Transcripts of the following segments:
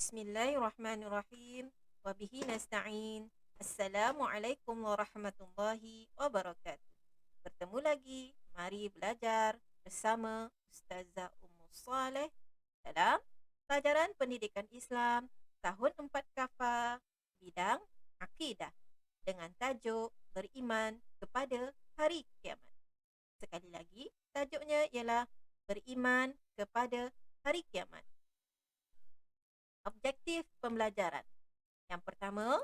Bismillahirrahmanirrahim. Wabihi nasta'in. Assalamualaikum warahmatullahi wabarakatuh. Bertemu lagi, mari belajar bersama Ustazah Ummu Saleh dalam pelajaran pendidikan Islam tahun 4 Kafah bidang akidah dengan tajuk beriman kepada hari kiamat. Sekali lagi, tajuknya ialah beriman kepada hari kiamat. Objektif pembelajaran. Yang pertama,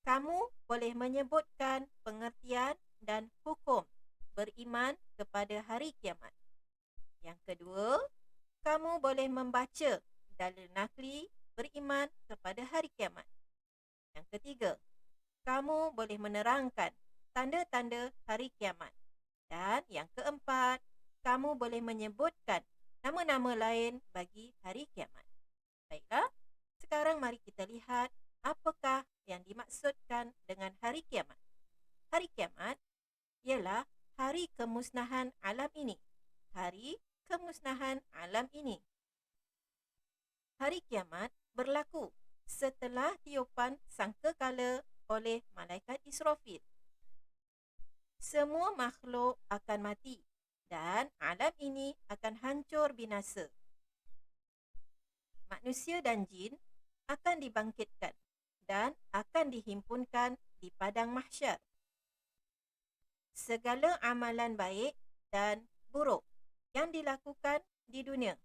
kamu boleh menyebutkan pengertian dan hukum beriman kepada hari kiamat. Yang kedua, kamu boleh membaca dalil nakli beriman kepada hari kiamat. Yang ketiga, kamu boleh menerangkan tanda-tanda hari kiamat. Dan yang keempat, kamu boleh menyebutkan nama-nama lain bagi hari kiamat. Baiklah, sekarang mari kita lihat apakah yang dimaksudkan dengan hari kiamat. Hari kiamat ialah hari kemusnahan alam ini. Hari kemusnahan alam ini. Hari kiamat berlaku setelah tiupan sangkakala oleh malaikat Israfil. Semua makhluk akan mati dan alam ini akan hancur binasa. Manusia dan jin akan dibangkitkan dan akan dihimpunkan di padang mahsyar. Segala amalan baik dan buruk yang dilakukan di dunia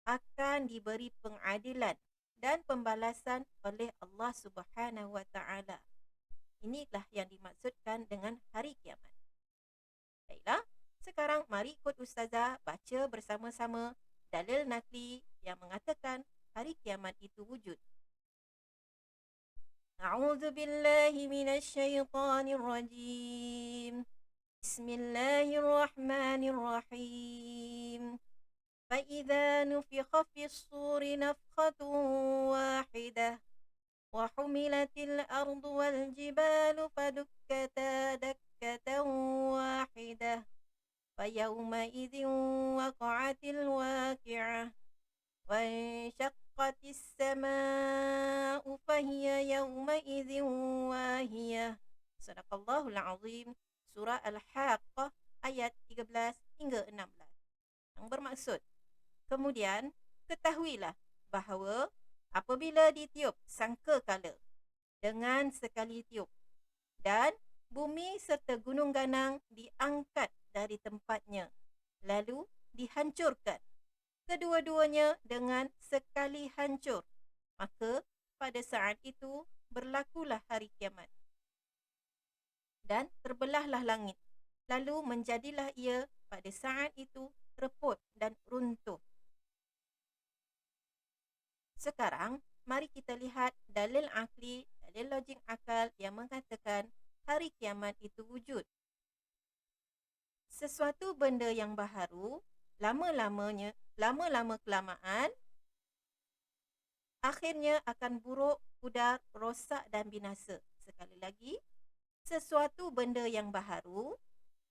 akan diberi pengadilan dan pembalasan oleh Allah Subhanahu wa taala. Inilah yang dimaksudkan dengan hari kiamat. Baiklah, sekarang mari ikut Ustazah baca bersama-sama dalil nakli yang mengatakan hari kiamat itu wujud. A'udzu billahi minasy syaithanir rajim. Bismillahirrahmanirrahim. فإذا نفخ في الصور نفخة واحدة وحملت الأرض والجبال فدكتا دكة واحدة فيومئذ وقعت الواقعة وانشقت السماء فهي يومئذ واهية. Sadaqallahul Azim. Surah Al-Haqqah ayat 13 hingga 16. Yang bermaksud, kemudian ketahuilah bahawa apabila ditiup sangkakala dengan sekali tiup dan bumi serta gunung ganang diangkat dari tempatnya lalu dihancurkan kedua-duanya dengan sekali hancur, maka pada saat itu berlakulah hari kiamat. Dan terbelahlah langit, lalu menjadilah ia pada saat itu reput dan runtuh. Sekarang, mari kita lihat dalil akli, dalil logik akal yang mengatakan hari kiamat itu wujud. Sesuatu benda yang baharu, lama-lama kelamaan, akhirnya akan buruk, pudar, rosak dan binasa. Sekali lagi, sesuatu benda yang baharu,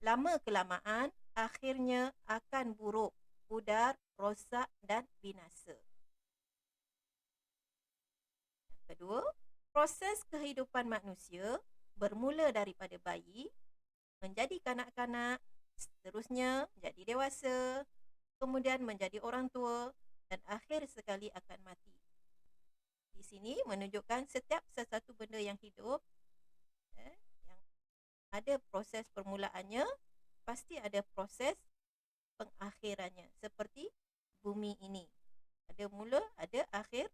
lama kelamaan, akhirnya akan buruk, pudar, rosak dan binasa. Yang kedua, proses kehidupan manusia bermula daripada bayi, menjadi kanak-kanak, seterusnya menjadi dewasa, kemudian menjadi orang tua dan akhir sekali akan mati. Di sini menunjukkan setiap sesuatu benda yang hidup yang ada proses permulaannya, pasti ada proses pengakhirannya. Seperti bumi ini, ada mula, ada akhir.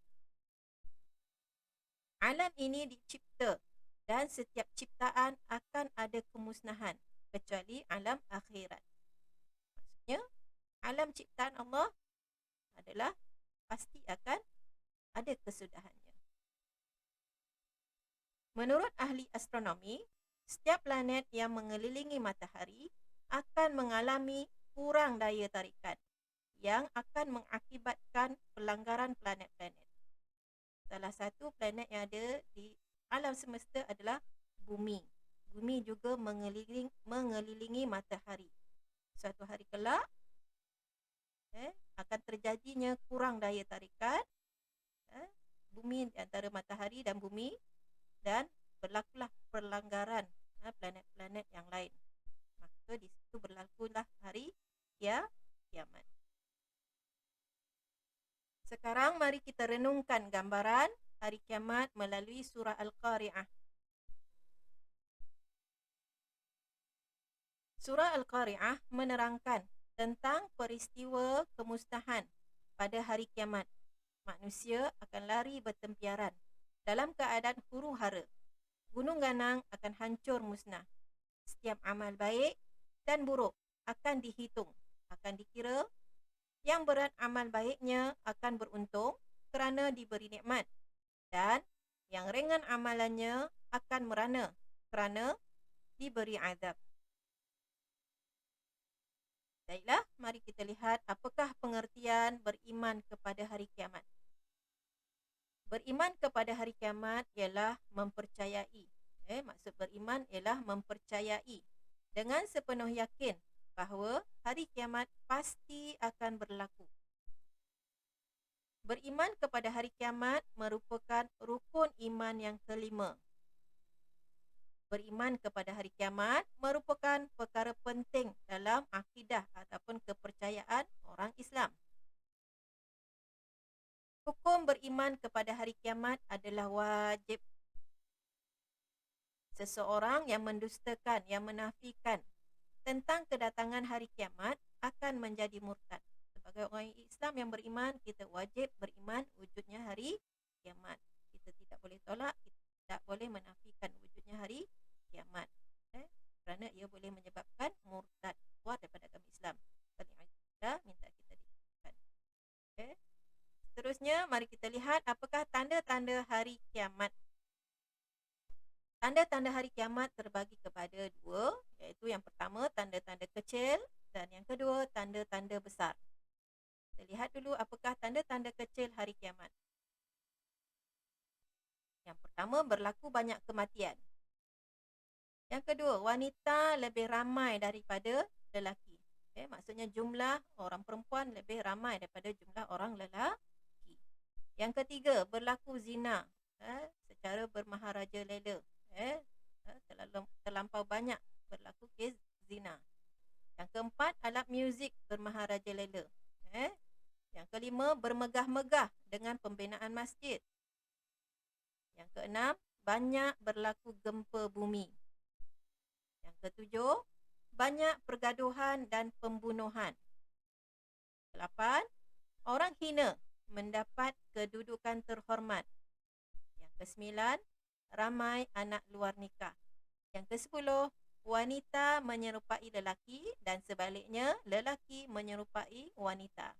Alam ini dicipta dan setiap ciptaan akan ada kemusnahan kecuali alam akhirat. Maksudnya, alam ciptaan Allah adalah pasti akan ada kesudahannya. Menurut ahli astronomi, setiap planet yang mengelilingi matahari akan mengalami kurang daya tarikan yang akan mengakibatkan pelanggaran planet-planet. Salah satu planet yang ada di alam semesta adalah bumi. Bumi juga mengelilingi matahari. Suatu hari kelak akan terjadinya kurang daya tarikan, bumi ini di antara matahari dan bumi, dan berlakulah perlanggaran planet-planet yang lain. Maka di situ berlakulah hari kiamat. Sekarang mari kita renungkan gambaran hari kiamat melalui surah Al-Qari'ah. Surah Al-Qari'ah menerangkan tentang peristiwa kemusnahan pada hari kiamat. Manusia akan lari bertempiaran dalam keadaan huru-hara. Gunung ganang akan hancur musnah. Setiap amal baik dan buruk akan dihitung, akan dikira. Yang berat amal baiknya akan beruntung kerana diberi nikmat, dan yang ringan amalannya akan merana kerana diberi azab. Baiklah, mari kita lihat apakah pengertian beriman kepada hari kiamat. Beriman kepada hari kiamat ialah mempercayai. Maksud beriman ialah mempercayai dengan sepenuh yakin bahawa hari kiamat pasti akan berlaku. Beriman kepada hari kiamat merupakan rukun iman yang kelima. Beriman kepada hari kiamat merupakan perkara penting dalam akidah ataupun kepercayaan orang Islam. Hukum beriman kepada hari kiamat adalah wajib. Seseorang yang mendustakan, yang menafikan tentang kedatangan hari kiamat akan menjadi murtad. Sebagai orang Islam yang beriman, kita wajib beriman wujudnya hari kiamat. Kita tidak boleh tolak, kita tidak boleh menafikan wujudnya hari kiamat. Kerana ia boleh menyebabkan murtad, keluar daripada agama Islam. Kita minta kita dihukumkan. Seterusnya, mari kita lihat apakah tanda-tanda hari kiamat. Tanda-tanda hari kiamat terbagi kepada dua, iaitu yang pertama tanda-tanda kecil dan yang kedua tanda-tanda besar. Kita lihat dulu apakah tanda-tanda kecil hari kiamat. Yang pertama, berlaku banyak kematian. Yang kedua, wanita lebih ramai daripada lelaki. Maksudnya jumlah orang perempuan lebih ramai daripada jumlah orang lelaki. Yang ketiga, berlaku zina secara bermaharaja lela. Terlampau banyak berlaku kes zina. Yang keempat, alat muzik bermaharaja lela. Yang kelima, bermegah-megah dengan pembinaan masjid. Yang keenam, banyak berlaku gempa bumi. Yang ketujuh, banyak pergaduhan dan pembunuhan. 8. Orang hina mendapat kedudukan terhormat. Yang ke-9, ramai anak luar nikah. Yang ke-10, wanita menyerupai lelaki dan sebaliknya lelaki menyerupai wanita.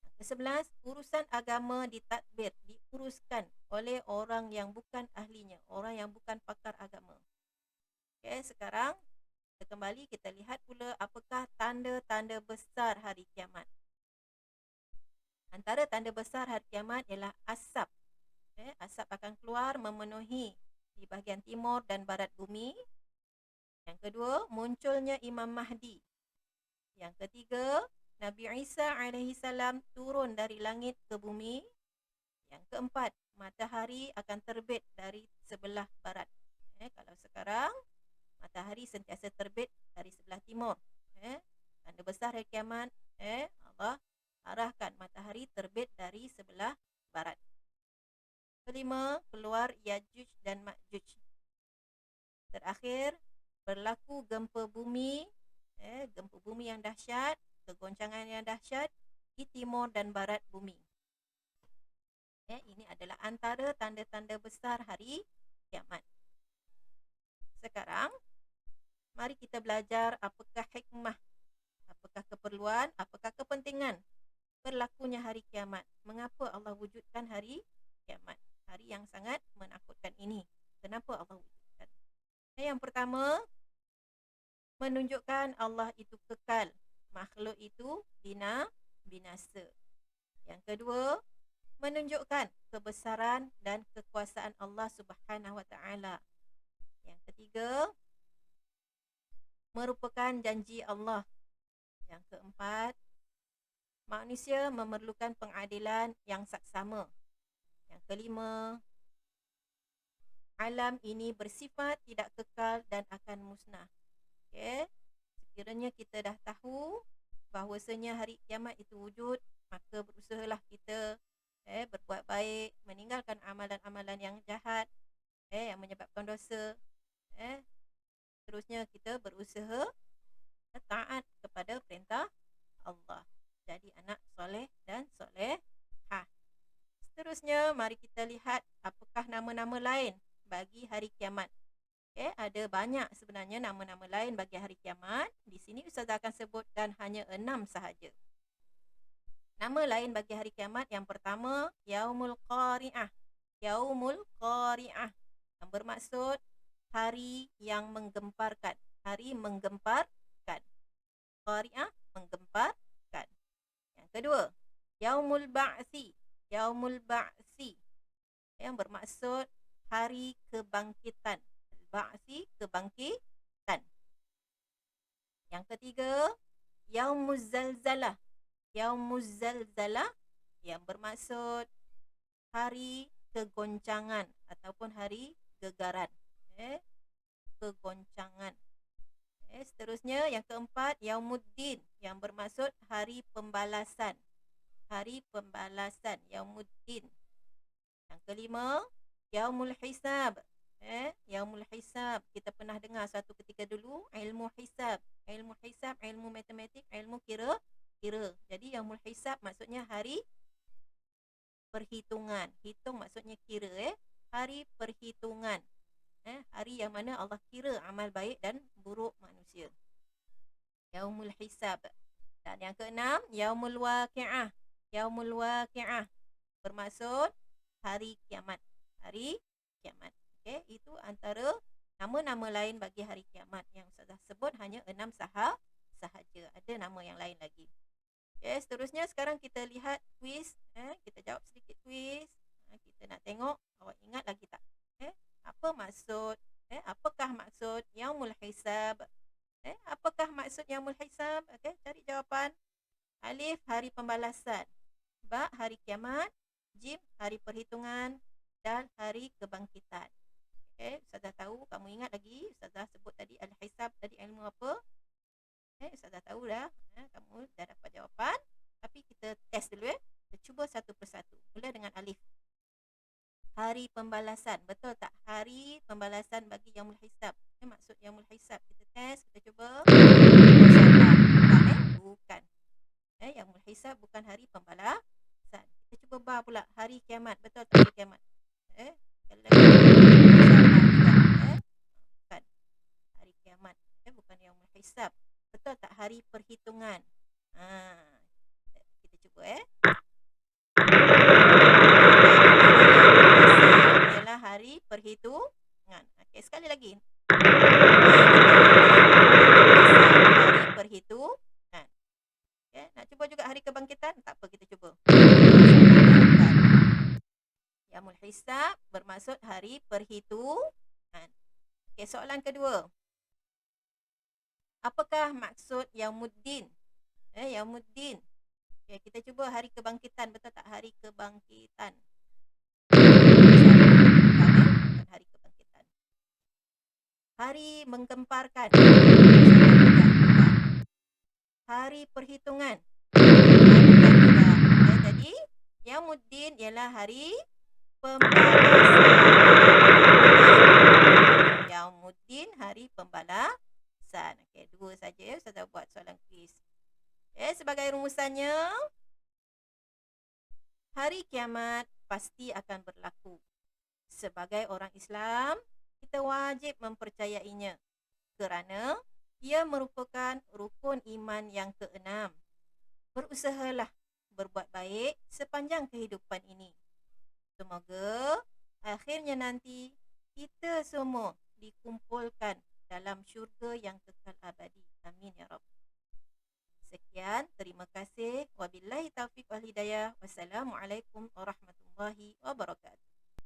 Yang ke-11, urusan agama ditadbir, diuruskan oleh orang yang bukan ahlinya, orang yang bukan pakar agama. Sekarang kita kembali, kita lihat pula apakah tanda-tanda besar hari kiamat. Antara tanda besar hari kiamat ialah asap. Asap akan keluar memenuhi di bahagian timur dan barat bumi. Yang kedua, munculnya Imam Mahdi. Yang ketiga, Nabi Isa AS turun dari langit ke bumi. Yang keempat, matahari akan terbit dari sebelah barat. Kalau sekarang, matahari sentiasa terbit dari sebelah timur. Tanda besar hari kiamat, Allah arahkan matahari terbit dari sebelah barat. Kelima, keluar Yajuj dan Majuj. Terakhir, berlaku gempa bumi yang dahsyat, kegoncangan yang dahsyat di timur dan barat bumi. Ini adalah antara tanda-tanda besar hari kiamat. Sekarang, mari kita belajar apakah hikmah, apakah keperluan, apakah kepentingan berlakunya hari kiamat. Mengapa Allah wujudkan hari kiamat? Hari yang sangat menakutkan ini. Kenapa Allah wujudkan? Yang pertama, menunjukkan Allah itu kekal, makhluk itu binasa. Yang kedua, menunjukkan kebesaran dan kekuasaan Allah Subhanahu wa taala. Yang ketiga, merupakan janji Allah. Yang keempat, manusia memerlukan pengadilan yang saksama. Yang kelima, alam ini bersifat tidak kekal dan akan musnah. Okey. Sekiranya kita dah tahu bahawasanya hari kiamat itu wujud, maka berusahalah kita berbuat baik, meninggalkan amalan-amalan yang jahat, yang menyebabkan dosa. Terusnya kita berusaha taat kepada perintah Allah. Jadi anak soleh dan solehah. Seterusnya, mari kita lihat apakah nama-nama lain bagi hari kiamat. Ada banyak sebenarnya nama-nama lain bagi hari kiamat. Di sini Ustazah akan sebutkan hanya 6 sahaja. Nama lain bagi hari kiamat yang pertama, Yaumul Qari'ah. Yaumul Qari'ah yang bermaksud hari yang menggemparkan. Hari menggemparkan. Qari'ah, menggemparkan. Yang kedua, Yaumul Ba'si. Yaumul Ba'si yang bermaksud hari kebangkitan. Ba'si, kebangkitan. Yang ketiga, Yaumuz Zalzalah. Yaumuz Zalzalah yang bermaksud hari kegoncangan ataupun hari gegaran. Kegoncangan. Seterusnya, yang keempat, Yaumuddin yang bermaksud hari pembalasan. Hari pembalasan, Yaumuddin. Yang kelima, Yaumul Hisab. Yaumul Hisab. Kita pernah dengar suatu ketika dulu, ilmu hisab. Ilmu hisab, ilmu matematik, ilmu kira. Jadi Yaumul Hisab maksudnya hari perhitungan. Hitung maksudnya kira. Hari perhitungan. Hari yang mana Allah kira amal baik dan buruk manusia. Yaumul Hisab. Dan yang keenam, Yaumul Waqi'ah. Yaumul Waqi'ah bermaksud hari kiamat. Hari kiamat. Okey, itu antara nama-nama lain bagi hari kiamat yang Ustazah sebut hanya 6 sahaja. Ada nama yang lain lagi. Okey, seterusnya sekarang kita lihat kuis. Kita jawab sedikit kuis. Kita nak tengok awak ingat lagi tak? Apa maksud? Apakah maksud Yaumul Hisab? Apakah maksud Yaumul Hisab? Okey, cari jawapan. Alif, hari pembalasan. Ba, hari kiamat. Jim, hari perhitungan. Dal, hari kebangkitan. Ustazah tahu, kamu ingat lagi Ustazah sebut tadi Al-Hisab tadi ilmu apa? Ustazah tahu dah. Kamu dah dapat jawapan. Tapi kita test dulu. Kita cuba satu persatu. Mula dengan Alif. Hari pembalasan. Betul tak? Hari pembalasan bagi Yaumul Hisab. Maksud Yaumul Hisab. Kita test, kita cuba. Bukan. Yaumul Hisab bukan hari pembalasan. Kita cuba Ba pula. Hari kiamat. Betul tak hari kiamat? Sekali lagi. Bukan. Hari kiamat. Bukan Yaumul Hisab. Betul tak hari perhitungan? Kita cuba ialah hari perhitungan. Okey, sekali lagi. Hari perhitungan. Okey, nak cuba juga hari kebangkitan? Tak apa, kita cuba. Yaumul Hisab bermaksud hari perhitungan. Okey, soalan kedua. Apakah maksud Yaumuddin? Yaumuddin. Okay, kita cuba hari kebangkitan. Betul tak hari kebangkitan? Bukan hari kebangkitan. Hari menggemparkan. Hari perhitungan. Bukan. Jadi Yaumuddin ialah hari pembalasan. Yaumuddin hari pembalasan. Okey, 2 saja. Saya buat soalan kuis. Sebagai rumusannya, hari kiamat pasti akan berlaku. Sebagai orang Islam, kita wajib mempercayainya kerana ia merupakan rukun iman yang ke-6. Berusahalah berbuat baik sepanjang kehidupan ini. Semoga akhirnya nanti kita semua dikumpulkan dalam syurga yang kekal abadi. Amin ya Rabb. Sekian, terima kasih. Wabillahi taufiq wal hidayah. Wassalamualaikum warahmatullahi wabarakatuh.